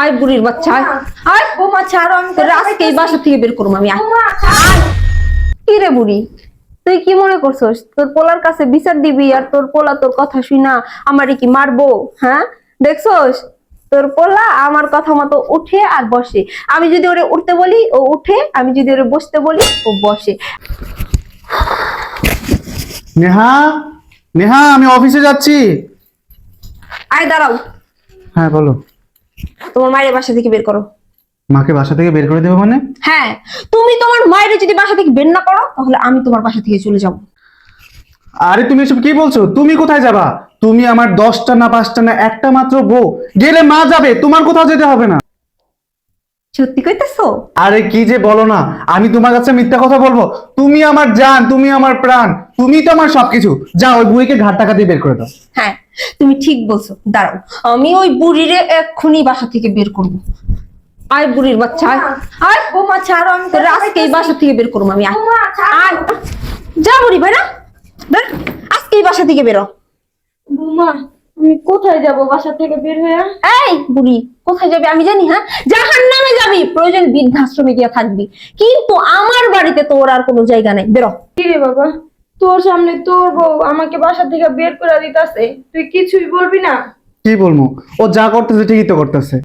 আয় বুড়ির বাচ্চা আয় আয় বৌমা ছাড়ো, আমি তোর আজকে এই বাসা থেকে বের করবো আমি। আয় বৌমা ছাড়ো। আয়। কি রে বুড়ি, তুই কি মনে করছস তোর পোলার কাছে বিচার দিবি আর তোর পোলা তোর কথা শুনা আমারে কি মারবো? হ্যাঁ, দেখছস তোর পোলা আমার কথা মতো উঠে আর বসে। আমি যদি ওরে উঠতে বলি ও উঠে, আমি যদি ওরে বসতে বলি ও বসে। নেহা, নেহা, আমি অফিসে যাচ্ছি। আয় দাঁড়াও, হ্যাঁ বলো। তোমার মায়ের বাসা থেকে বের করো। মাকে বাসা থেকে বের করে দেবো মানে? হ্যাঁ, তুমি তোমার মায়ের যদি বাসা থেকে বের না করো তাহলে আমি তোমার বাসা থেকে চলে যাবো। আরে তুমি এসব কি বলছো? তুমি কোথায় যাবা? তুমি আমার 10টা না 5টা না একটা মাত্র বউ, গেলে মা যাবে, তোমার কোথাও যেতে হবে না। সত্যি কইতেছো? আরে কি যে বলো না, আমি তোমার কাছে মিথ্যা কথা বলবো? তুমি আমার জান, তুমি আমার প্রাণ, তুমি তো আমার সবকিছু। যা ওই বুড়িকে ঘাট টাকা দিয়ে বের করে দাও। হ্যাঁ, তুমি ঠিক বলছো। দাঁড়াও, আমি ওই বুড়িরে এক্ষুনি বাসা থেকে বের করবো। আয় বুড়ির বাচ্চা আয় আয় বৌমা ছাড়ো, আমি তোর আজকে এই বাসা থেকে বের করবো আমি। আয় বৌমা ছাড়ো। আয় যা বুড়ি ভাই না, আজকে এই বাসা থেকে বেরো। বৌমা আমি কোথায় যাব বাসা থেকে বের হয়ে? এই বুড়ি, কোথায় যাবি আমি জানি? হ্যাঁ, জাহান্নামে যাবি, প্রয়োজন বৃদ্ধাশ্রমে গিয়ে থাকবি, কিন্তু আমার বাড়িতে তোর আর কোনো জায়গা নেই। বেরো। কি রে বাবা, তোর সামনে তোর বউ আমাকে বাসা থেকে বের করে দিতেছে, তুই কিছুই বলবি না? কি বলবো? ও যা করতেছে ঠিকই তো করতেছে।